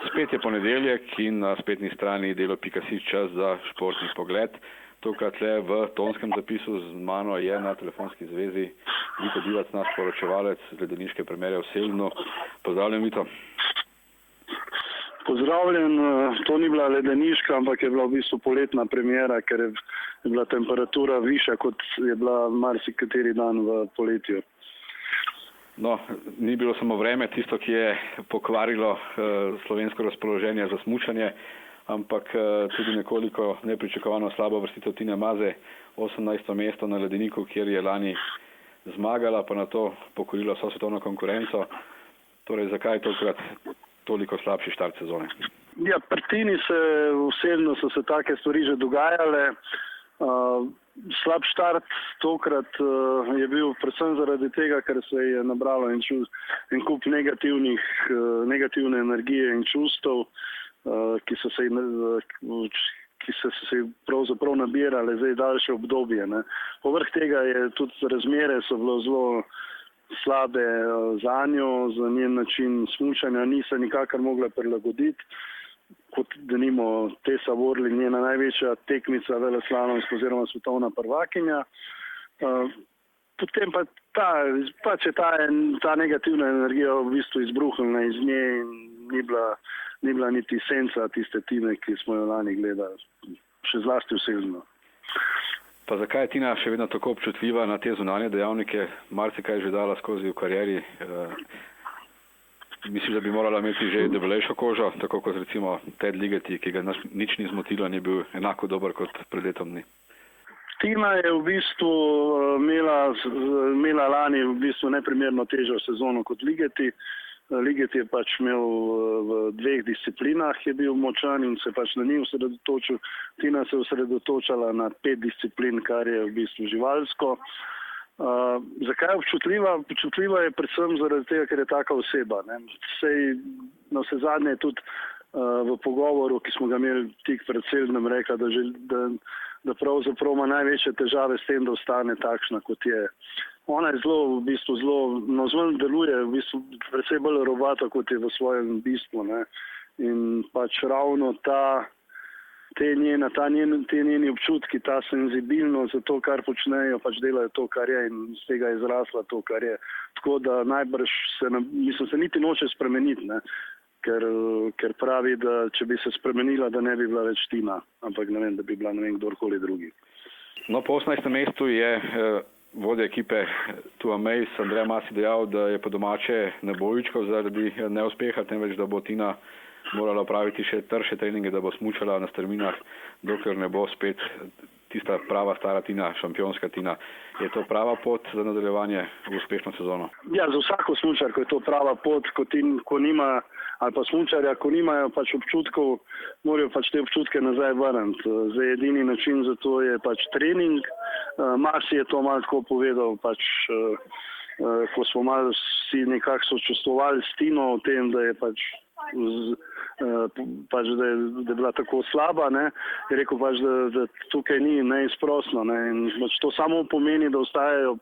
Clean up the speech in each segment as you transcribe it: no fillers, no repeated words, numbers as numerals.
Spet je ponedeljek in na spletni strani delo.si čas za športni pogled. Tokrat le v tonskem zapisu z mano je na telefonski zvezi Vito Divac, naš poročevalec z ledeniške premjere v Selnu. Pozdravljen, Vito. Pozdravljen, to ni bila ledeniška, ampak je bila v bistvu poletna premjera, ker je bila temperatura višja, kot je bila marsikateri dan v poletju. No, ni bilo samo vreme tisto, ki je pokvarilo slovensko razpoloženje za smučanje, ampak tudi nekoliko nepričakovano slabo vrstitev Tine Maze, 18. mesto na ledeniku, kjer je lani zmagala, pa na to pokorila vso svetovno konkurenco. Torej, zakaj tokrat toliko slabši štart sezone? Ja, pri Tini osebno so se take stvari že dogajale. Slab štart tokrat je bil predvsem zaradi tega, ker se je nabralo en kup negativne energije in čustev, ki so se pravzaprav nabirale zdaj daljše obdobje. Ne. Povrh tega je tudi razmere so bilo zelo slabe za njo, za njen način smučanja, ni se nikakor mogla prilagoditi. Kot denimo Tessa Worley, njena največja tekmica veleslalomska oziroma svetovna prvakinja. Potem pa če ta negativna energija v bistvu izbruhnila iz nje in ni bila niti senca tiste Tine, ki smo jo lani gledali, še zlasti v Selnu. Pa zakaj je Tina še vedno tako občutljiva na te zunanje dejavnike? Marsikaj že dala skozi v karieri. Mislim, da bi morala imeti že debelejšo kožo, tako kot recimo Ted Ligeti, ki ga nič ni zmotilo, ni bil enako dober kot pred letom dni. Tina je v bistvu imela lani v bistvu neprimerno težjo sezono kot Ligeti. Ligeti je pač imel v dveh disciplinah, je bil močan in se pač na njih osredotočil. Tina se je osredotočala na 5 disciplin, kar je v bistvu živalsko. Zakaj je občutljiva? Občutljiva je predvsem zaradi tega, ker je taka oseba. Na vse zadnje je tudi v pogovoru, ki smo ga imeli tik pred Selnom, rekla, da pravzaprav ima največje težave s tem, da ostane takšna, kot je. Ona je zelo deluje v bistvu precej bolj robata, kot je v svojem bistvu. Ne? In pač ravno te njeni občutki, ta senzibilnost za to, kar počnejo, pač delajo to, kar je in z tega je izrasla to, kar je. Tako da najbrž se niti noče spremeniti, ne? Ker pravi, da če bi se spremenila, da ne bi bila več Tina, ampak ne vem, da bi bila kdorkoli drugi. No, po 18. mestu je vodja ekipe Tua Mace, Andrej Masi, dejal, da je po domače ne bo ičkal zaradi neuspeha, temveč da bo Tina morala opraviti še trše treninge, da bo smučala na strminah, dokler ne bo spet tista prava stara Tina, šampionska Tina. Je to prava pot za nadaljevanje v uspešno sezono? Ja, za vsako smučarko je to prava pot, ko nima, ali pa smučarja, ko nimajo pač občutkov, morajo pač te občutke nazaj vrniti. Zdaj edini način za to je pač trening. Masi je to malo tako povedal, pač ko smo malo vsi nekako sočustvovali s Tino o tem, da je pač da je bila tako slaba, ne, je rekel pač, da tukaj ni neizprostno, ne, in pač to samo pomeni, da ostajajo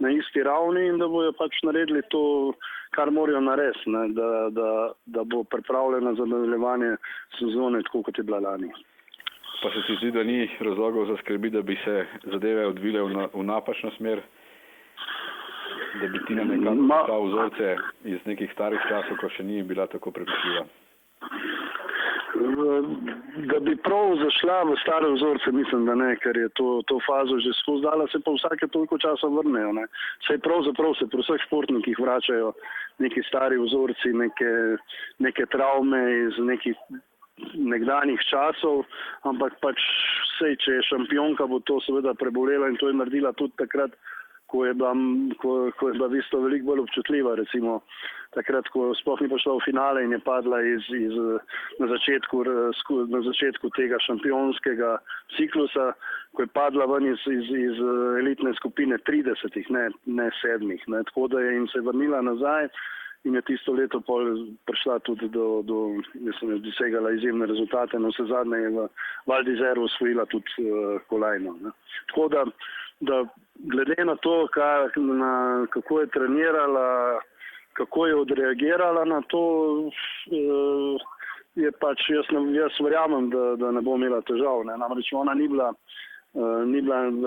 na isti ravni in da bojo pač naredili to, kar morajo narediti, ne, da bo pripravljena za nadaljevanje sezone, tako kot je bila lani. Pa se ti zdi, da ni razlogov za skrbi, da bi se zadeve odvile v napačno smer? Da bi Tina nekako ta vzorce iz nekih starih časov, ko še ni bila tako prepričljiva? Da bi prav zašla v stare vzorce, mislim, da ne, ker je to fazo že skozdala, se pa vsake toliko časa vrnejo. Ne. Sej pravzaprav se pri vseh športnikih vračajo neki stari vzorci, neke travme iz nekih nekdanjih časov, ampak pač sej, če je šampionka, bo to seveda prebolela in to je naredila tudi takrat, ko je bila v bistvu veliko bolj občutljiva, recimo takrat, ko sploh ni prišla v finale in je padla na začetku tega šampionskega ciklusa, ko je padla ven iz elitne skupine 30, ne 7. Ne, tako da je in se vrnila nazaj in je tisto leto prišla tudi mislim, dosegala izjemne rezultate, no vse zadnje je v Val d'Isère osvojila tudi kolajno. Ne. Tako da glede na to, kako je trenirala, kako je odreagirala na to, je pač, jaz verjamem, da ne bo imela težav. Ne. Namreč ona ni bila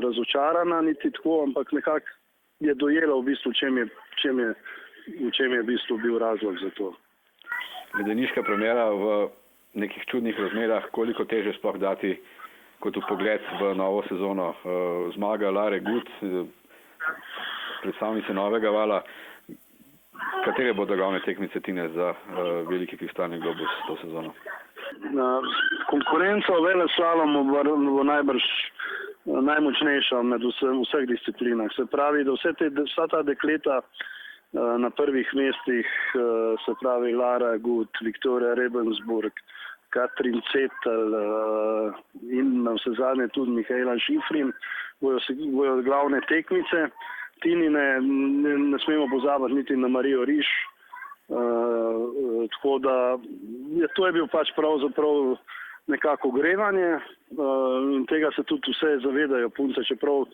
razočarana niti tako, ampak nekako je dojela v bistvu, v čem je v bistvu bil razlog za to. Ledeniška premjera v nekih čudnih razmerah, koliko teže sploh dati kot v pogled v novo sezono. Zmaga Lare Gut, predstavnice novega vala. Katere bodo glavne tekmice Tine za veliki kristalni globus to sezono? Konkurenca v veleslalomu bo najbrž najmočnejša med vseh disciplinah. Se pravi, da vsa ta dekleta na prvih mestih, se pravi Lara Gut, Viktorija Rebensburg, Katrin Cetel in na vse zadnje tudi Mihaela Šifrin bojo glavne tekmice. Tinine ne smemo pozabiti niti na Marijo Riš, tako da to je bil pač pravzaprav nekako ogrevanje in tega se tudi vse zavedajo punce, čeprav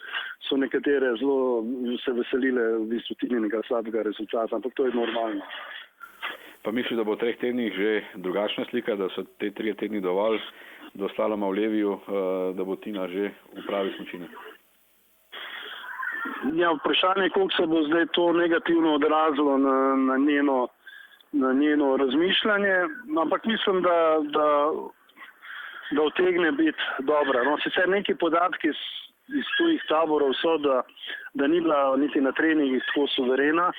so nekatere zelo se veselile v bistvu Tininega slabega rezultata, ampak to je normalno. Pa misliš, da bo v 3 tednih že drugačna slika, da so te 3 tedni dovolj do slaloma v Leviju, da bo Tina že v pravi smučini? Ja, vprašanje, koliko se bo zdaj to negativno odrazilo na njeno razmišljanje, ampak mislim, da utegne biti dobra. No, sicer neki podatki iz tujih taborov so, da ni bila niti na treningih tako suverena,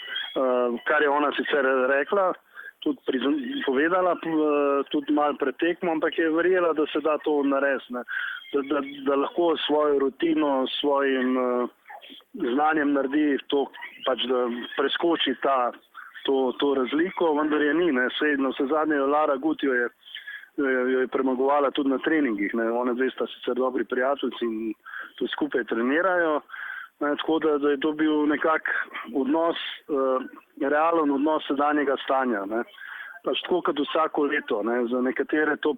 kar je ona sicer rekla, tudi povedala, tudi malo pred tekmo, ampak je verjela, da se da to narediti, da lahko svojo rutino, svojim znanjem naredi to, pač da preskoči to razliko, vendar je ni. Sej na vse zadnje Lara Gut jo je premagovala tudi na treningih. One dve sta sicer dobri prijateljci in to skupaj trenirajo. Tako da je to bil nekak odnos, realen odnos sedanjega stanja. Pač tako kot vsako leto. Za nekatere to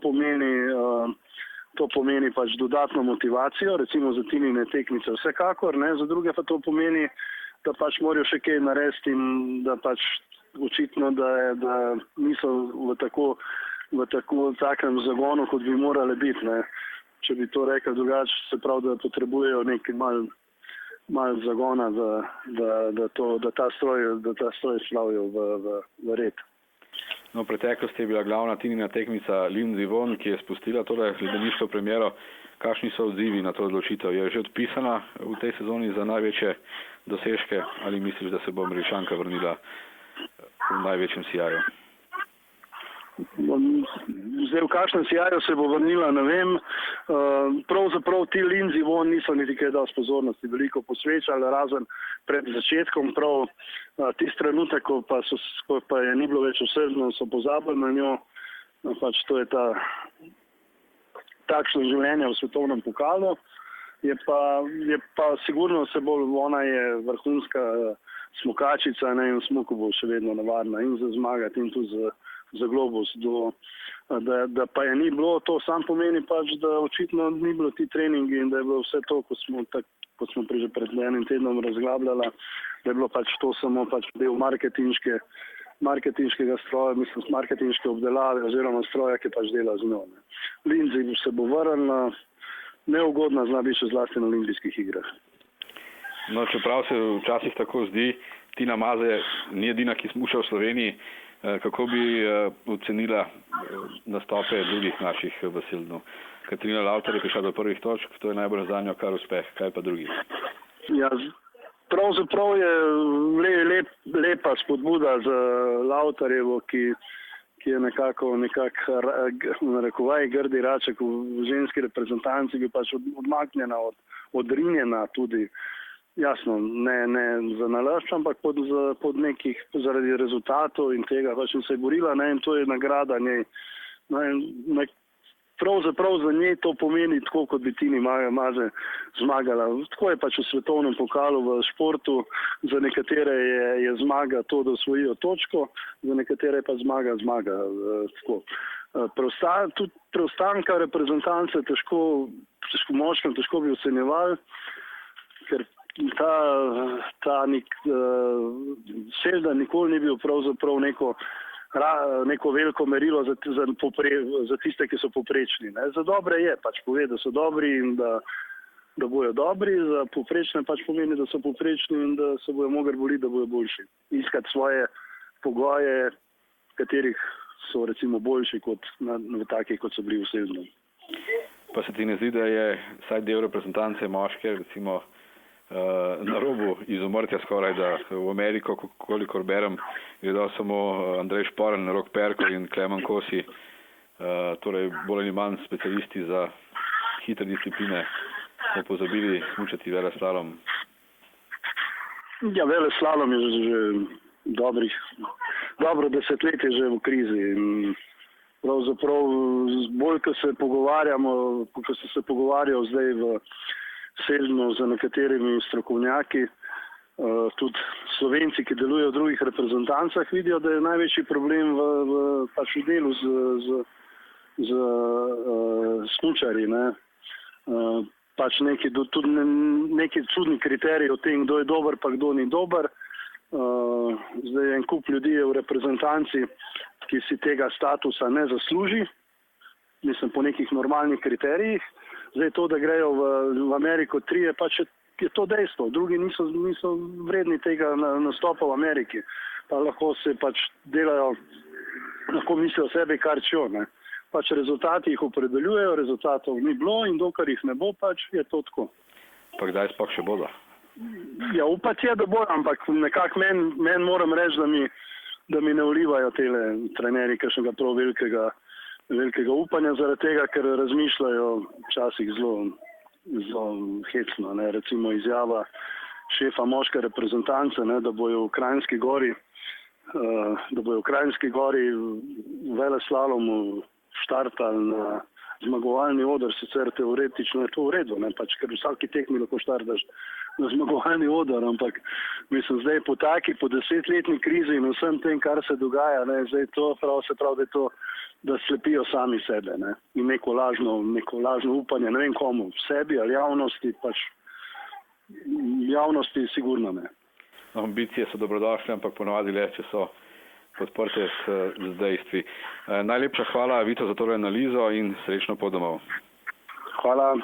pomeni pač dodatno motivacijo, recimo za Tinine tekmice vsekakor, za druge pa to pomeni, da pač morajo še kaj narediti in da pač očitno, da niso v takem zagonu, kot bi morali biti. Če bi to rekel drugače, se pravi, da potrebujejo nekaj malo zagona, da ta stroj slavijo v red. No, v preteklosti je bila glavna Tinina tekmica Lindsey Vonn, ki je spustila tole ledeniško premjero. Kakšni so odzivi na to odločitev? Je že odpisana v tej sezoni za največje dosežke ali misliš, da se bo Američanka vrnila v največjem sijaju? Zdaj, v kakšnem sijaju se bo vrnila, ne vem. Pravzaprav ti Lindsey Vonn niso niti kaj dosti pozornosti veliko posvečali, razen pred začetkom. Prav tisti trenutek, ko pa je ni bilo več vsebno, so pozabili na njo. Pač to je takšno življenje v svetovnem pokalu. Je pa sigurno ona je vrhunska smukačica, in v smuku bo še vedno nevarna in za zmagati in tudi za globus. Da pa je ni bilo, to sam pomeni pač, da očitno ni bilo ti treningi in da je bilo vse to, kot smo že pred enim tednom razglabljala, da je bilo pač to samo pač del marketinškega stroja, mislim, marketinške obdelave oziroma stroja, ki pač dela z njo. Lindsey se bo vrnila, neugodna zna biti še zlasti na olimpijskih igrah. No, čeprav se včasih tako zdi, Tina Maze ni edina, ki smuča v Sloveniji. Kako bi ocenila nastope drugih naših v Sildnu? Katarina Lavtar je prišla do prvih točk, to je najbolj za njo kar uspeh. Kaj pa drugi? Ja, pravzaprav je lepa spodbuda za Lavtarjevo, ki je nekako narekovaj grdi raček v ženski reprezentanci, bi pač odmaknjena, odrinjena tudi. Jasno, ne za nalašč, ampak pod nekih zaradi rezultatov in tega pač se je borila, in to je nagrada njej. Pravzaprav za njej to pomeni tako, kot bi Tini Maze zmagala. Tako je pač v svetovnem pokalu v športu, za nekatere je zmaga to, da osvojijo točko, za nekatere pa zmaga. Tako. Tudi preostanka reprezentance moškem težko bi ocenjevali, ker ta Selda nikoli ni bil pravzaprav neko neko veliko merilo za tiste, ki so poprečni. Ne. Za dobre je, pač pove, da so dobri in da bojo dobri, za poprečne pač pomeni, da so poprečni in da se bojo mogli boriti, da bojo boljši. Iskati svoje pogoje, katerih so recimo boljši kot v takih, kot so bili v Sežnem. Pa se ti ne zdi, da je vsaj del reprezentance moške, recimo na robu izumrtja skoraj, da v Ameriko, kolikor berem, gredo samo Andrej Šporn, Rok Perko in Klemen Kosi, torej bolj ali manj specialisti za hitre discipline, smo pozabili smučati veleslalom. Ja, veleslalom je že dobro desetletje že v krizi. In pravzaprav bolj, ko se pogovarjamo, ko sem se pogovarjal zdaj v Sežnu z nekaterimi strokovnjaki, tudi Slovenci, ki delujejo v drugih reprezentancah, vidijo, da je največji problem v delu z smučarji. Pač tudi neki čudni kriteriji o tem, kdo je dober, pa kdo ni dober. Zdaj en kup ljudi je v reprezentanci, ki si tega statusa ne zasluži, mislim po nekih normalnih kriterijih. Zdaj to, da grejo v Ameriko trije, pač je to dejstvo. Drugi niso vredni tega nastopa v Ameriki. Pa lahko se pač delajo, lahko mislijo o sebi kar čjo. Pač rezultati jih opredeljujejo, rezultatov ni bilo in dokler jih ne bo, pač je to tako. Pa kdaj sploh še bodo? Ja, upati je, da bo, ampak nekako meni moram reči, da mi ne vlivajo tele trenerji kakšnega prav velikega upanja, zaradi tega, ker razmišljajo včasih zelo hecno. Recimo izjava šefa moške reprezentance, da bojo v Kranjski Gori v veleslalomu štartali na zmagovalni oder, sicer teoretično je to v redu, pač, ker vsaki tekmi lahko štartaš na zmagovalni oder, ampak mislim, zdaj po 10-letni krizi in vsem tem, kar se dogaja, zdaj to se pravi, da je to, da slepijo sami sebe, in neko lažno upanje, ne vem komu, sebi ali javnosti, pač javnosti sigurno ne. Ambicije so dobrodošle, ampak ponovadi le, če so podprte z dejstvi. Najlepša hvala, Vito, za tole analizo in srečno pot domov. Hvala.